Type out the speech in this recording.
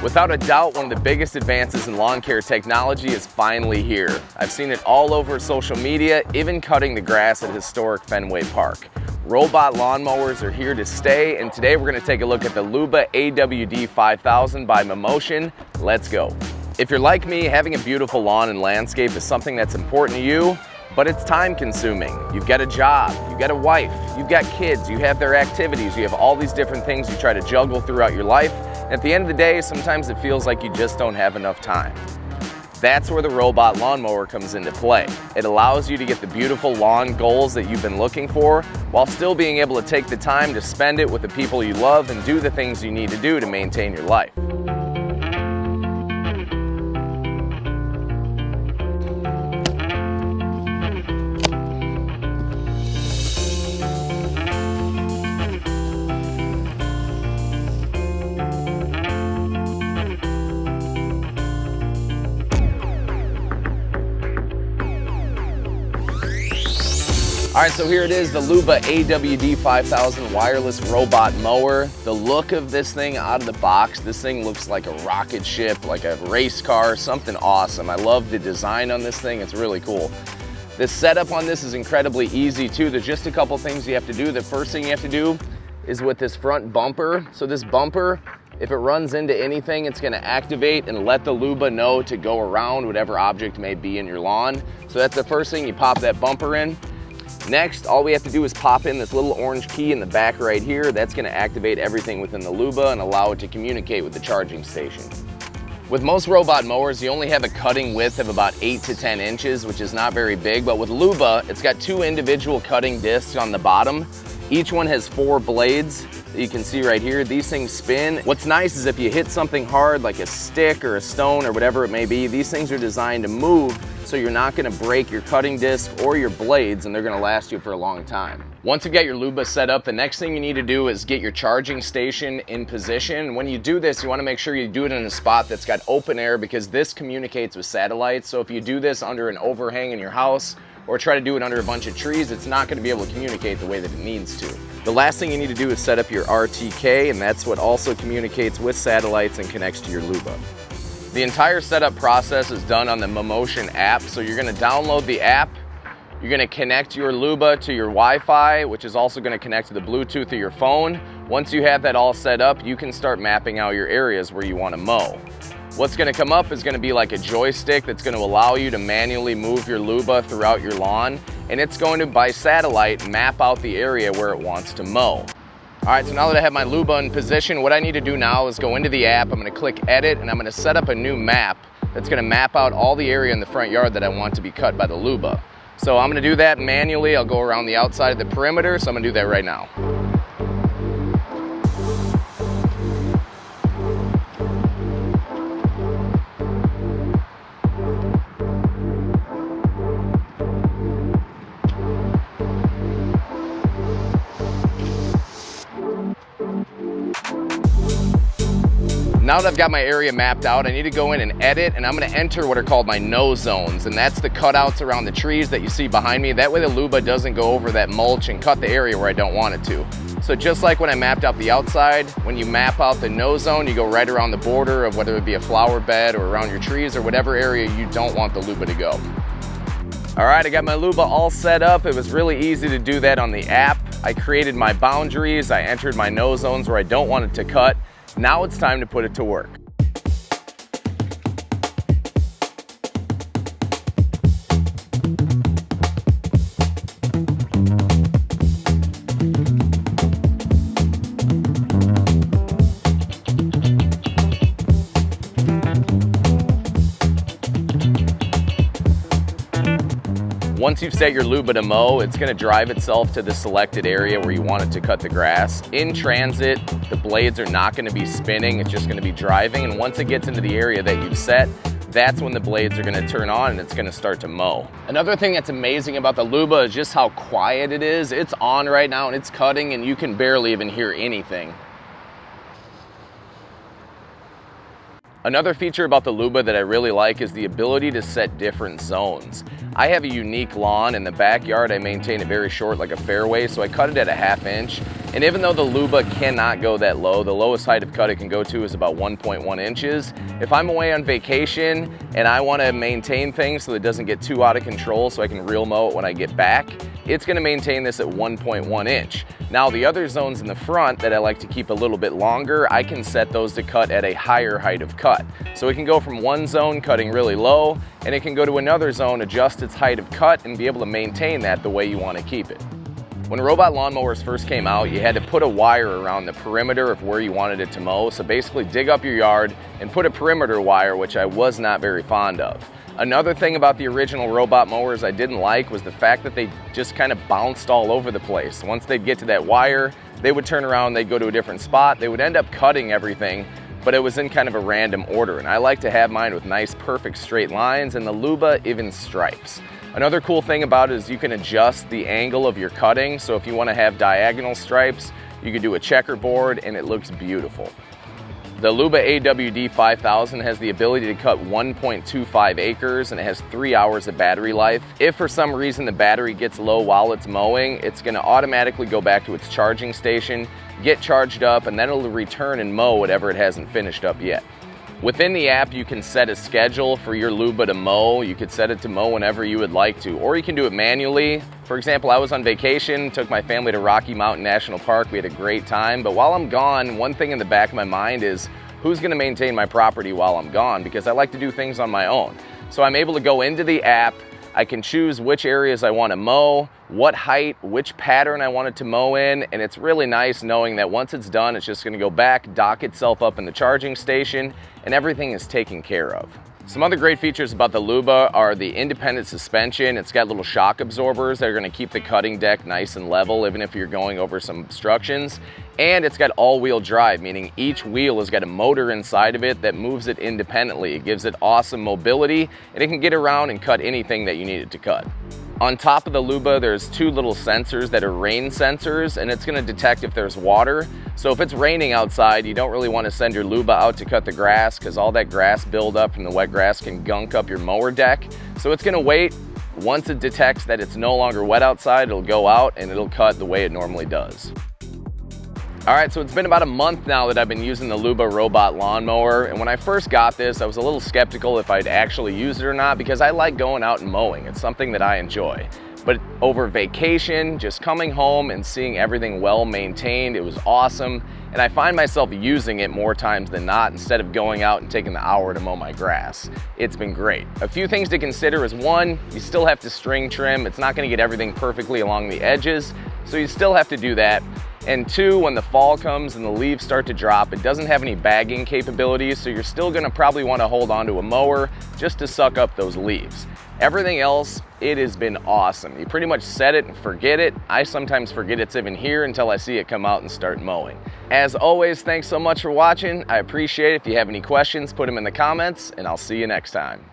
Without a doubt, one of the biggest advances in lawn care technology is finally here. I've seen it all over social media, even cutting the grass at historic Fenway Park. Robot lawnmowers are here to stay, and today we're going to take a look at the Luba AWD 5000 by Mammotion. Let's go. If you're like me, having a beautiful lawn and landscape is something that's important to you, but it's time consuming. You've got a job, you've got a wife, you've got kids, you have their activities, you have all these different things you try to juggle throughout your life. At the end of the day, sometimes it feels like you just don't have enough time. That's where the robot lawnmower comes into play. It allows you to get the beautiful lawn goals that you've been looking for, while still being able to take the time to spend it with the people you love and do the things you need to do to maintain your life. All right, so here it is, the Luba AWD 5000 wireless robot mower. The look of this thing out of the box, this thing looks like a rocket ship, like a race car, something awesome. I love the design on this thing, it's really cool. The setup on this is incredibly easy too. There's just a couple things you have to do. The first thing you have to do is with this front bumper. So this bumper, if it runs into anything, it's gonna activate and let the Luba know to go around whatever object may be in your lawn. So that's the first thing, you pop that bumper in. Next, all we have to do is pop in this little orange key in the back right here. That's gonna activate everything within the Luba and allow it to communicate with the charging station. With most robot mowers, you only have a cutting width of about 8 to 10 inches, which is not very big, but with Luba, it's got 2 individual cutting discs on the bottom. Each one has 4 blades that you can see right here. These things spin. What's nice is if you hit something hard, like a stick or a stone or whatever it may be, these things are designed to move so you're not gonna break your cutting disc or your blades, and they're gonna last you for a long time. Once you've got your Luba set up, the next thing you need to do is get your charging station in position. When you do this, you wanna make sure you do it in a spot that's got open air, because this communicates with satellites. So if you do this under an overhang in your house, or try to do it under a bunch of trees, it's not gonna be able to communicate the way that it needs to. The last thing you need to do is set up your RTK, and that's what also communicates with satellites and connects to your Luba. The entire setup process is done on the Mammotion app, so you're gonna download the app, you're gonna connect your Luba to your Wi-Fi, which is also gonna connect to the Bluetooth of your phone. Once you have that all set up, you can start mapping out your areas where you wanna mow. What's gonna come up is gonna be like a joystick that's gonna allow you to manually move your Luba throughout your lawn, and it's going to, by satellite, map out the area where it wants to mow. All right, so now that I have my Luba in position, what I need to do now is go into the app, I'm gonna click edit, and I'm gonna set up a new map that's gonna map out all the area in the front yard that I want to be cut by the Luba. So I'm gonna do that manually. I'll go around the outside of the perimeter, so I'm gonna do that right now. Now that I've got my area mapped out, I need to go in and edit, and I'm gonna enter what are called my no zones, and that's the cutouts around the trees that you see behind me. That way the Luba doesn't go over that mulch and cut the area where I don't want it to. So just like when I mapped out the outside, when you map out the no zone, you go right around the border of whether it be a flower bed or around your trees or whatever area you don't want the Luba to go. All right, I got my Luba all set up. It was really easy to do that on the app. I created my boundaries, I entered my no zones where I don't want it to cut. Now it's time to put it to work. Once you've set your Luba to mow, it's gonna drive itself to the selected area where you want it to cut the grass. In transit, the blades are not gonna be spinning, it's just gonna be driving, and once it gets into the area that you've set, that's when the blades are gonna turn on and it's gonna start to mow. Another thing that's amazing about the Luba is just how quiet it is. It's on right now and it's cutting and you can barely even hear anything. Another feature about the Luba that I really like is the ability to set different zones. I have a unique lawn in the backyard. I maintain it very short, like a fairway, so I cut it at a 1/2 inch. And even though the Luba cannot go that low, the lowest height of cut it can go to is about 1.1 inches. If I'm away on vacation and I want to maintain things so it doesn't get too out of control so I can reel mow it when I get back, it's going to maintain this at 1.1 inch. Now the other zones in the front that I like to keep a little bit longer, I can set those to cut at a higher height of cut. So it can go from one zone cutting really low, and it can go to another zone, adjust its height of cut, and be able to maintain that the way you want to keep it. When robot lawnmowers first came out, you had to put a wire around the perimeter of where you wanted it to mow. So basically dig up your yard and put a perimeter wire, which I was not very fond of. Another thing about the original robot mowers I didn't like was the fact that they just kind of bounced all over the place. Once they'd get to that wire, they would turn around, they'd go to a different spot, they would end up cutting everything, but it was in kind of a random order. And I like to have mine with nice, perfect straight lines, and the Luba even stripes. Another cool thing about it is you can adjust the angle of your cutting. So if you want to have diagonal stripes, you can do a checkerboard and it looks beautiful. The Luba AWD 5000 has the ability to cut 1.25 acres and it has 3 hours of battery life. If for some reason the battery gets low while it's mowing, it's going to automatically go back to its charging station, get charged up, and then it'll return and mow whatever it hasn't finished up yet. Within the app, you can set a schedule for your Luba to mow. You could set it to mow whenever you would like to, or you can do it manually. For example, I was on vacation, took my family to Rocky Mountain National Park. We had a great time, but while I'm gone, one thing in the back of my mind is who's gonna maintain my property while I'm gone, because I like to do things on my own. So I'm able to go into the app, I can choose which areas I want to mow, what height, which pattern I want it to mow in, and it's really nice knowing that once it's done, it's just going to go back, dock itself up in the charging station, and everything is taken care of. Some other great features about the Luba are the independent suspension. It's got little shock absorbers that are going to keep the cutting deck nice and level even if you're going over some obstructions. And it's got all-wheel drive, meaning each wheel has got a motor inside of it that moves it independently. It gives it awesome mobility, and it can get around and cut anything that you need it to cut. On top of the Luba, there's two little sensors that are rain sensors, and it's going to detect if there's water. So if it's raining outside, you don't really want to send your Luba out to cut the grass because all that grass buildup from the wet grass can gunk up your mower deck. So it's going to wait. Once it detects that it's no longer wet outside, it'll go out and it'll cut the way it normally does. All right, so it's been about a month now that I've been using the Luba robot lawnmower, and when I first got this, I was a little skeptical if I'd actually use it or not because I like going out and mowing. It's something that I enjoy. But over vacation, just coming home and seeing everything well maintained, it was awesome, and I find myself using it more times than not instead of going out and taking the hour to mow my grass. It's been great. A few things to consider is one, you still have to string trim. It's not going to get everything perfectly along the edges, so you still have to do that. And two, when the fall comes and the leaves start to drop, it doesn't have any bagging capabilities, so you're still gonna probably wanna hold onto a mower just to suck up those leaves. Everything else, it has been awesome. You pretty much set it and forget it. I sometimes forget it's even here until I see it come out and start mowing. As always, thanks so much for watching. I appreciate it. If you have any questions, put them in the comments, and I'll see you next time.